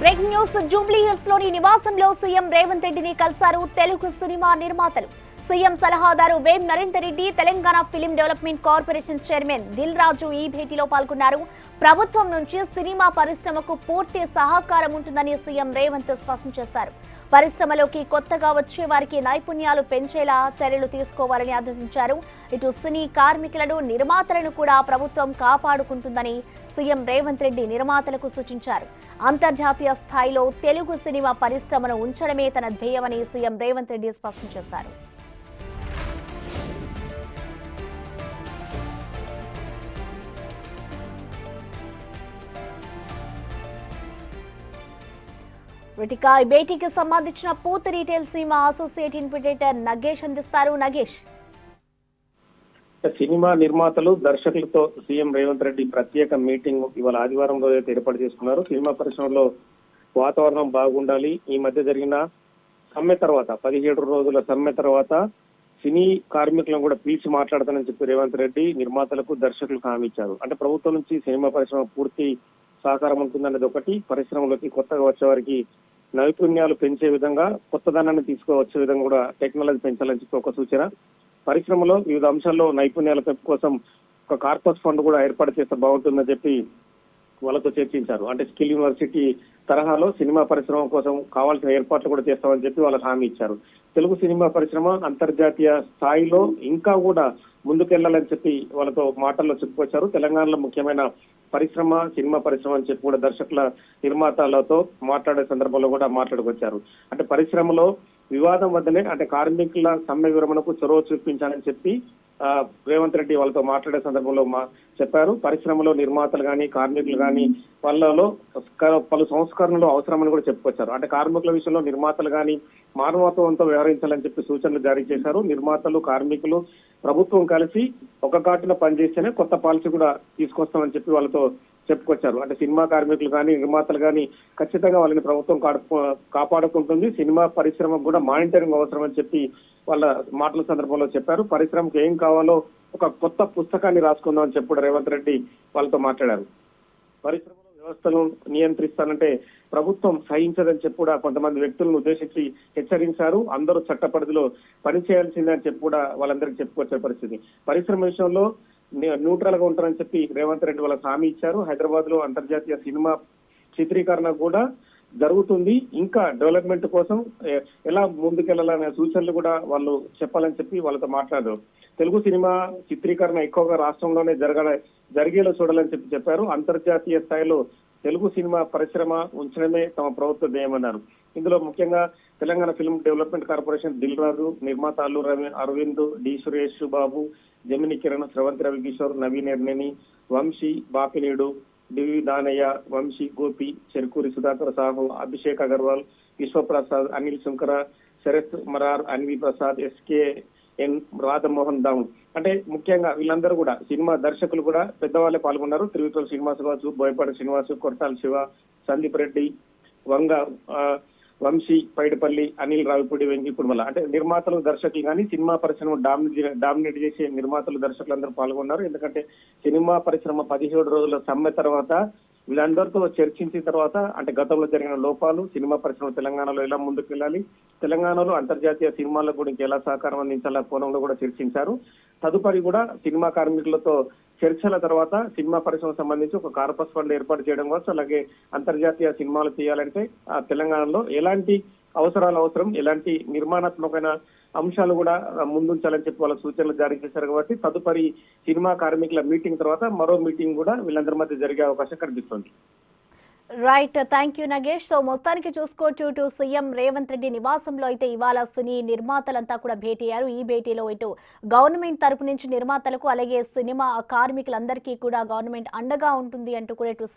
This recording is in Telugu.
బ్రేకింగ్ న్యూస్ జూబ్లీ హిల్స్ లోని నివాసంలో సీఎం రేవంత్ రెడ్డిని కలిశారు తెలుగు సినిమా నిర్మాతలు. సీఎం సలహాదారు Vem Narender Reddy, Telangana film development corporation chairman Dil Raju ఈ భేటీలో పాల్గొన్నారు. ప్రభుత్వం నుంచి సినిమా పరిశ్రమకు పూర్తి సహకారం ఉంటుందని సీఎం రేవంత్ స్పష్టం చేశారు. పరిశ్రమలోకి కొత్తగా వచ్చే వారికి నైపుణ్యాలు పెంచేలా చర్యలు తీసుకోవాలని ఆదేశించారు. ఇటు సినీ కార్మికులను, నిర్మాతలను కూడా ప్రభుత్వం కాపాడుకుంటుందని సీఎం రేవంత్ రెడ్డి నిర్మాతలకు సూచించారు. అంతర్జాతీయ స్థాయిలో తెలుగు సినిమా పరిశ్రమను ఉంచడమే తన ధ్యేయమని సీఎం రేవంత్ రెడ్డి స్పష్టం చేశారు. ఈ భేటీకి సంబంధించిన పూర్తి డీటెయిల్స్ మా అసోసియేట్ ఇన్పుటేటర్ నగేష్ అందిస్తారు. నగేష్, సినిమా నిర్మాతలు, దర్శకులతో సీఎం రేవంత్ రెడ్డి ప్రత్యేక మీటింగ్ ఇవాళ ఆదివారం రోజు అయితే ఏర్పాటు చేసుకున్నారు. సినిమా పరిశ్రమలో వాతావరణం బాగుండాలి. ఈ మధ్య జరిగిన సమ్మె తర్వాత 17 రోజుల సమ్మె తర్వాత సినీ కార్మికులను కూడా పిలిచి మాట్లాడతానని చెప్పి రేవంత్ రెడ్డి నిర్మాతలకు, దర్శకులకు హామీ ఇచ్చారు. అంటే ప్రభుత్వం నుంచి సినిమా పరిశ్రమ పూర్తి సహకారం ఉంటుందనేది ఒకటి, పరిశ్రమలోకి కొత్తగా వచ్చే వారికి నైపుణ్యాలు పెంచే విధంగా, కొత్తదనాన్ని తీసుకువచ్చే విధంగా కూడా టెక్నాలజీ పెంచాలని చెప్పి ఒక సూచన. పరిశ్రమలో వివిధ అంశాల్లో నైపుణ్యాల పెంపు కోసం ఒక కార్పస్ ఫండ్ కూడా ఏర్పాటు చేస్తే బాగుంటుందని చెప్పి వాళ్ళతో చర్చించారు. అంటే స్కిల్ యూనివర్సిటీ తరహాలో సినిమా పరిశ్రమ కోసం కావాల్సిన ఏర్పాట్లు కూడా చేస్తామని చెప్పి వాళ్ళకి హామీ ఇచ్చారు. తెలుగు సినిమా పరిశ్రమ అంతర్జాతీయ స్థాయిలో ఇంకా కూడా ముందుకెళ్లాలని చెప్పి వాళ్ళతో మాటల్లో చెప్పుకొచ్చారు. తెలంగాణలో ముఖ్యమైన పరిశ్రమ సినిమా పరిశ్రమ అని చెప్పి కూడా దర్శకుల, నిర్మాతలతో మాట్లాడే సందర్భంలో కూడా మాట్లాడుకొచ్చారు. అంటే పరిశ్రమలో వివాదం వద్దనే అంటే కార్మికుల సమ్మె విరమణకు చొరవ చూపించాలని చెప్పి రేవంత్ రెడ్డి వాళ్ళతో మాట్లాడే సందర్భంలో చెప్పారు. పరిశ్రమలో నిర్మాతలు కానీ, కార్మికులు కానీ వాళ్ళలో పలు సంస్కరణలు అవసరమని కూడా చెప్పుకొచ్చారు. అంటే కార్మికుల విషయంలో నిర్మాతలు కానీ మానవత్వంతో వ్యవహరించాలని చెప్పి సూచనలు జారీ చేశారు. నిర్మాతలు, కార్మికులు, ప్రభుత్వం కలిసి ఒక కాటున పనిచేస్తేనే కొత్త పాలసీ కూడా తీసుకొస్తామని చెప్పి వాళ్ళతో చెప్పుకొచ్చారు. అంటే సినిమా కార్మికులు కానీ, నిర్మాతలు కానీ ఖచ్చితంగా వాళ్ళని ప్రభుత్వం కాపాడుకుంటుంది. సినిమా పరిశ్రమకు కూడా మానిటరింగ్ అవసరం అని చెప్పి వాళ్ళ మాటల సందర్భంలో చెప్పారు. పరిశ్రమకు ఏం కావాలో ఒక కొత్త పుస్తకాన్ని రాసుకుందామని చెప్పి రేవంత్ రెడ్డి వాళ్ళతో మాట్లాడారు. పరిశ్రమలో వ్యవస్థను నియంత్రిస్తానంటే ప్రభుత్వం సహించదని చెప్పి కూడా కొంతమంది వ్యక్తులను ఉద్దేశించి హెచ్చరించారు. అందరూ చట్ట పరిధిలో పనిచేయాల్సిందే అని చెప్పి కూడా వాళ్ళందరికీ చెప్పుకొచ్చే పరిస్థితి. పరిశ్రమ విషయంలో న్యూట్రల్ గా ఉంటారని చెప్పి రేవంత్ రెడ్డి వాళ్ళకి హామీ ఇచ్చారు. హైదరాబాద్ లో అంతర్జాతీయ సినిమా చిత్రీకరణ కూడా జరుగుతుంది. ఇంకా డెవలప్మెంట్ కోసం ఎలా ముందుకెళ్లాలనే సూచనలు కూడా వాళ్ళు చెప్పాలని చెప్పి వాళ్ళతో మాట్లాడారు. తెలుగు సినిమా చిత్రీకరణ ఎక్కువగా రాష్ట్రంలోనే జరిగేలా చూడాలని చెప్పి చెప్పారు. అంతర్జాతీయ స్థాయిలో తెలుగు సినిమా పరిశ్రమ ఉంచడమే తమ ప్రభుత్వ ధ్యేయమన్నారు. ఇందులో ముఖ్యంగా Telangana film development corporation Dil Raju, నిర్మాత Allu Aravind, D Suresh Babu, Gemini Kiran, Sravanthi Ravikishore, Naveen Yerneni, Vamsi, Bapineedu, DV Danayya, Vamsi, Gopi, Cherukuri Sudhakar Sahu, Abhishek Agarwal, Vishwaprasad, Anil Sunkara, Sarath Marar, Anvi Prasad, SKN, Radhamohan Dham. అంటే ముఖ్యంగా వీళ్ళందరూ కూడా సినిమా దర్శకులు కూడా పెద్దవాళ్ళే పాల్గొన్నారు. త్రివిక్రమ్ శ్రీనివాస్ కావచ్చు, బోయపాటి శ్రీనివాస్, కొరటాల శివ, సందీప్ రెడ్డి, వంశీ, పైడిపల్లి, అనిల్ రావిపూడి, వెంకీ కుర్మల. అంటే నిర్మాతలు, దర్శకులు కానీ సినిమా పరిశ్రమ డామినేట్ చేసే నిర్మాతలు, దర్శకులందరూ పాల్గొన్నారు. ఎందుకంటే సినిమా పరిశ్రమ 17 రోజుల సమ్మె తర్వాత వీళ్ళందరితో చర్చించిన తర్వాత అంటే గతంలో జరిగిన లోపాలు, సినిమా పరిశ్రమ తెలంగాణలో ఎలా ముందుకు వెళ్ళాలి, తెలంగాణలో అంతర్జాతీయ సినిమాలకు కూడా ఎలా సహకారం అందించాల కోణంలో కూడా చర్చించారు. తదుపరి కూడా సినిమా కార్మికులతో చర్చల తర్వాత సినిమా పరిశ్రమకు సంబంధించి ఒక కార్పస్ ఫండ్ ఏర్పాటు చేయడం కోసం, అలాగే అంతర్జాతీయ సినిమాలు తీయాలంటే తెలంగాణలో ఎలాంటి అవసరం, ఎలాంటి నిర్మాణాత్మకమైన అంశాలు కూడా ముందుంచాలని చెప్పి వాళ్ళ సూచనలు జారీ చేశారు. కాబట్టి తదుపరి సినిమా కార్మికుల మీటింగ్ తర్వాత మరో మీటింగ్ కూడా వీళ్ళందరి మధ్య జరిగే అవకాశం కనిపిస్తుంది. Right, thank you Nagesh. So మొత్తానికి చూసుకోవచ్చు, ఇటు సీఎం రేవంత్ రెడ్డి నివాసంలో అయితే ఇవాళ సినీ నిర్మాతలంతా కూడా భేటీ అయ్యారు. ఈ భేటీలో ఇటు గవర్నమెంట్ తరపు నుంచి నిర్మాతలకు, అలాగే సినిమా కార్మికులందరికీ కూడా గవర్నమెంట్ అండగా ఉంటుంది అంటూ కూడా ఇటు